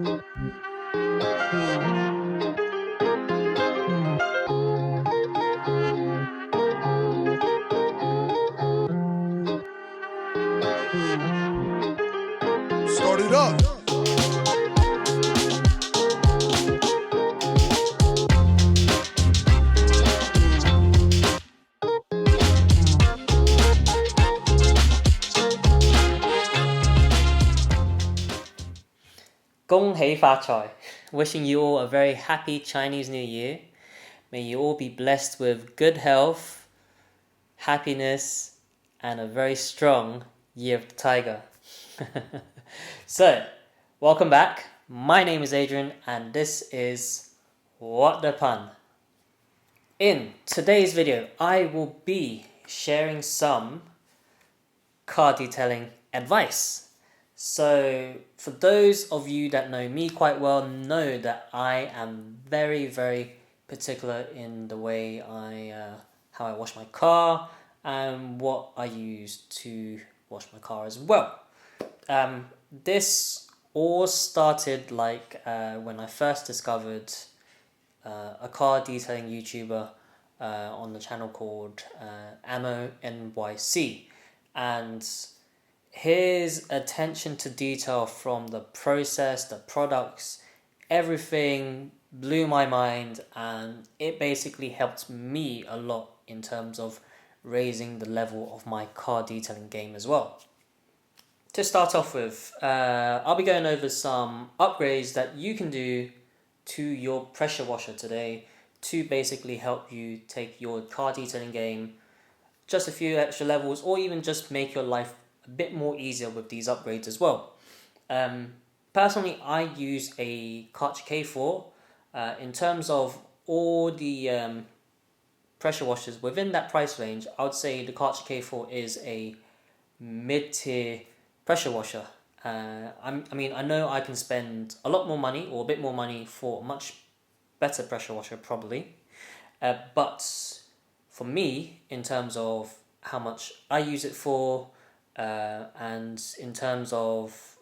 Start it up. Gong Hei Fa Chai. Wishing you all a very happy Chinese New Year. May you all be blessed with good health, happiness, and a very strong Year of the Tiger. So, welcome back. My name is Adrian, and this is What the Pun. In today's video, I will be sharing some car detailing advice. So for those of you that know me quite well, know that I am very, very particular in the way how I wash my car and what I use to wash my car as well. This all started when I first discovered a car detailing YouTuber on the channel called Ammo NYC, and his attention to detail from the process, the products, everything blew my mind, and it basically helped me a lot in terms of raising the level of my car detailing game as well. To start off with, I'll be going over some upgrades that you can do to your pressure washer today to basically help you take your car detailing game just a few extra levels, or even just make your life a bit more easier with these upgrades as well. Personally, I use a Karcher K4. In terms of all the pressure washers within that price range, I would say the Karcher K4 is a mid-tier pressure washer. I know I can spend a lot more money or a bit more money for a much better pressure washer probably, but for me, in terms of how much I use it for, and in terms of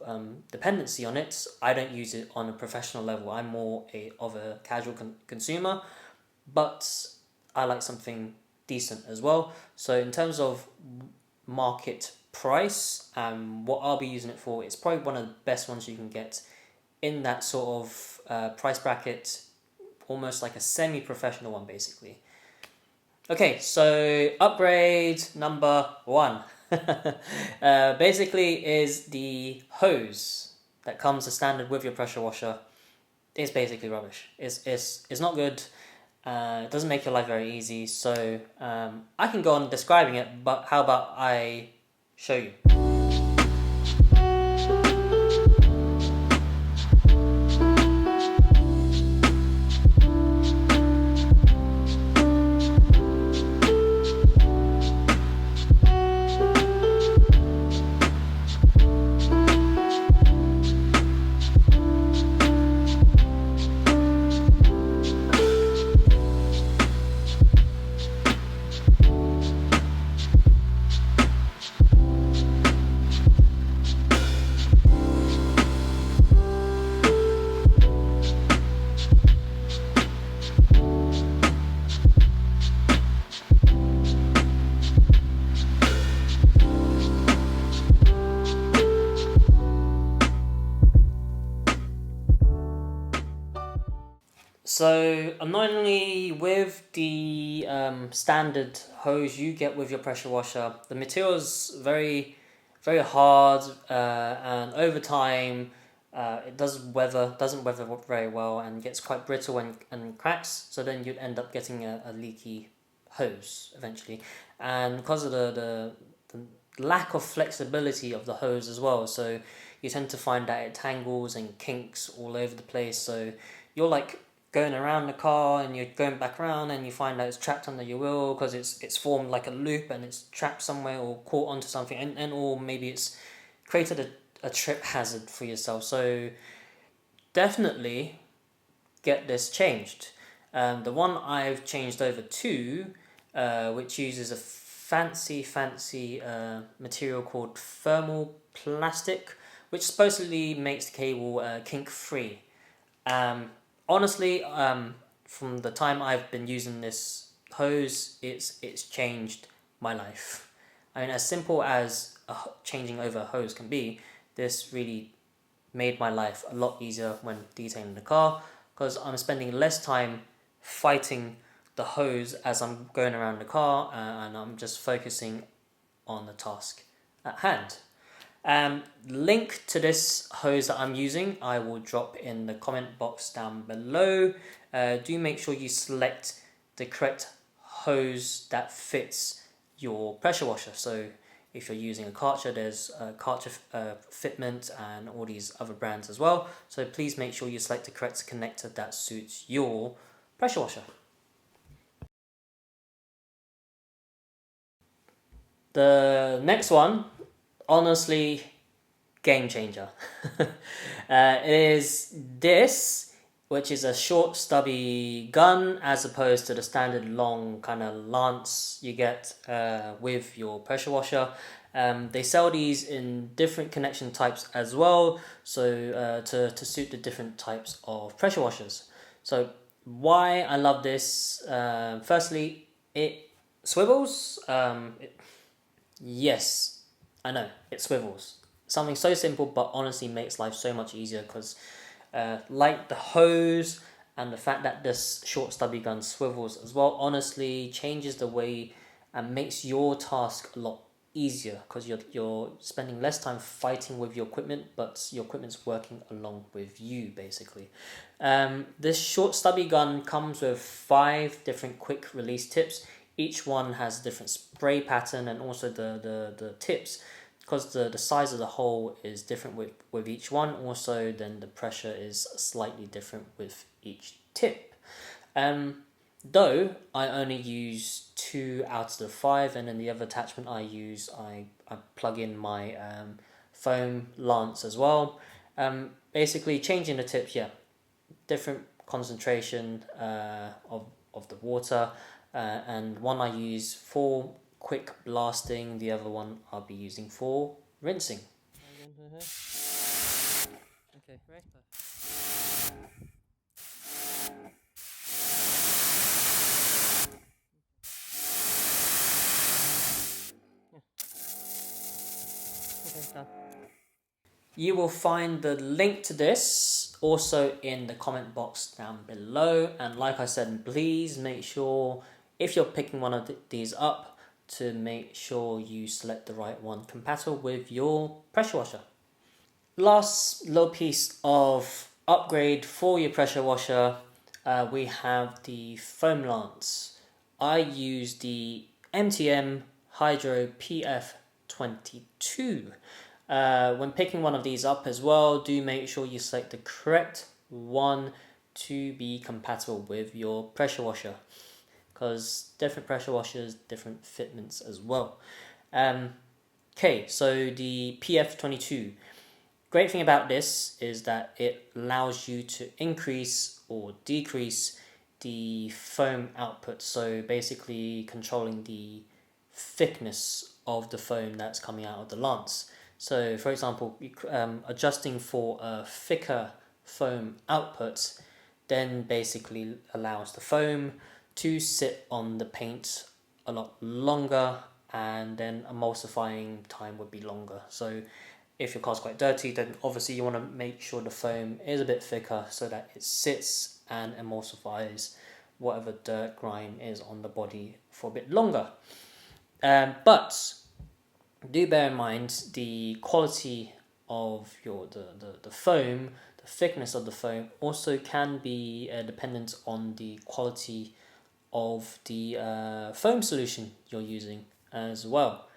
dependency on it, I don't use it on a professional level. I'm more of a casual consumer, but I like something decent as well. So in terms of market price and what I'll be using it for, it's probably one of the best ones you can get in that sort of price bracket, almost like a semi-professional one basically. Okay, so upgrade number 1 basically is the hose that comes as standard with your pressure washer. It's basically rubbish. It's not good. It doesn't make your life very easy. So I can go on describing it, but how about I show you? So annoyingly, with the standard hose you get with your pressure washer, the material is very, very hard, and over time, it doesn't weather very well and gets quite brittle and cracks. So then you'd end up getting a leaky hose eventually, and because of the lack of flexibility of the hose as well, so you tend to find that it tangles and kinks all over the place. So you're like going around the car and you're going back around and you find that it's trapped under your wheel because it's formed like a loop and it's trapped somewhere or caught onto something, and or maybe it's created a trip hazard for yourself. So definitely get this changed. The one I've changed over to, which uses a fancy material called Thermoplastic, which supposedly makes the cable kink free. Honestly, from the time I've been using this hose, it's changed my life. I mean, as simple as changing over a hose can be, this really made my life a lot easier when detailing the car, because I'm spending less time fighting the hose as I'm going around the car, and I'm just focusing on the task at hand. Link to this hose that I'm using I will drop in the comment box down below. Do make sure you select the correct hose that fits your pressure washer. So if you're using a Karcher, there's a Karcher fitment and all these other brands as well. So please make sure you select the correct connector that suits your pressure washer. The next one, honestly, game changer. It is this, which is a short stubby gun as opposed to the standard long kind of lance you get with your pressure washer. They sell these in different connection types as well, so to suit the different types of pressure washers. So why I love this, firstly, it swivels. Yes, I know, it swivels. Something so simple but honestly makes life so much easier, because like the hose and the fact that this short stubby gun swivels as well, honestly changes the way and makes your task a lot easier, because you're spending less time fighting with your equipment, but your equipment's working along with you basically. This short stubby gun comes with 5 different quick release tips. Each one has a different spray pattern, and also the tips, because the size of the hole is different with each one. Also, then the pressure is slightly different with each tip. Though I only use 2 out of the 5, and then the other attachment I use, I plug in my foam lance as well. Basically changing the tips, yeah, different concentration of the water, and one I use for quick blasting, the other one I'll be using for rinsing. Okay, right. Okay, done. You will find the link to this also in the comment box down below, and like I said, please make sure if you're picking one of these up to make sure you select the right one compatible with your pressure washer. Last little piece of upgrade for your pressure washer, we have the foam lance. I use the MTM Hydro PF22. When picking one of these up as well, do make sure you select the correct one to be compatible with your pressure washer, because different pressure washers, different fitments as well. Okay, so the PF22. Great thing about this is that it allows you to increase or decrease the foam output, so basically controlling the thickness of the foam that's coming out of the lance. So for example, adjusting for a thicker foam output then basically allows the foam to sit on the paint a lot longer, and then emulsifying time would be longer. So if your car's quite dirty, then obviously you want to make sure the foam is a bit thicker so that it sits and emulsifies whatever dirt grime is on the body for a bit longer. But do bear in mind the quality of the foam, the thickness of the foam also can be dependent on the quality of the foam solution you're using as well.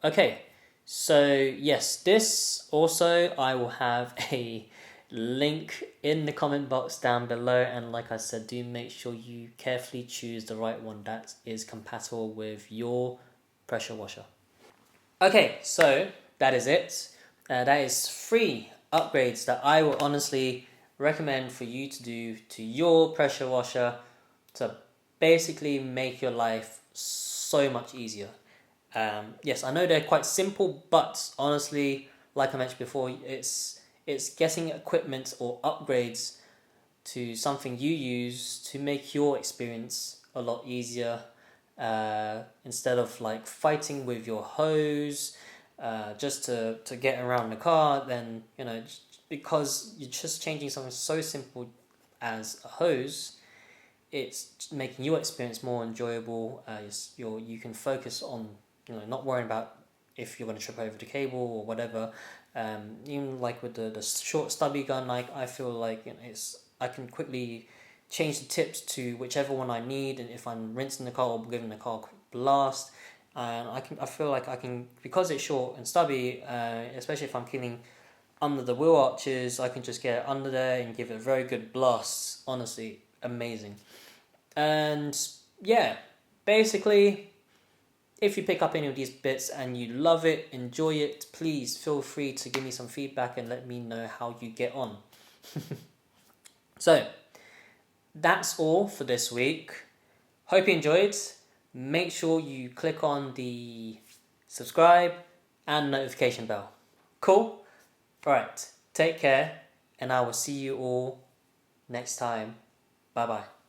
Okay, so yes, this also I will have a link in the comment box down below, and like I said, do make sure you carefully choose the right one that is compatible with your pressure washer. Okay, so that is it. That is 3 upgrades that I will honestly recommend for you to do to your pressure washer to basically make your life so much easier. Yes, I know they're quite simple, but honestly, like I mentioned before, it's getting equipment or upgrades to something you use to make your experience a lot easier. Instead of like fighting with your hose, just to get around the car, then because you're just changing something so simple as a hose, it's making your experience more enjoyable. You can focus on not worrying about if you're going to trip over the cable or whatever. Even like with the short stubby gun, like I feel like I can quickly change the tips to whichever one I need, and if I'm rinsing the car or giving the car a quick blast, and I feel like I can, because it's short and stubby, especially if I'm cleaning under the wheel arches, I can just get it under there and give it a very good blast. Honestly, amazing. And yeah, basically, if you pick up any of these bits and you love it, enjoy it, please feel free to give me some feedback and let me know how you get on. So, that's all for this week. Hope you enjoyed. Make sure you click on the subscribe and notification bell. Cool? Alright, take care, and I will see you all next time. Bye bye.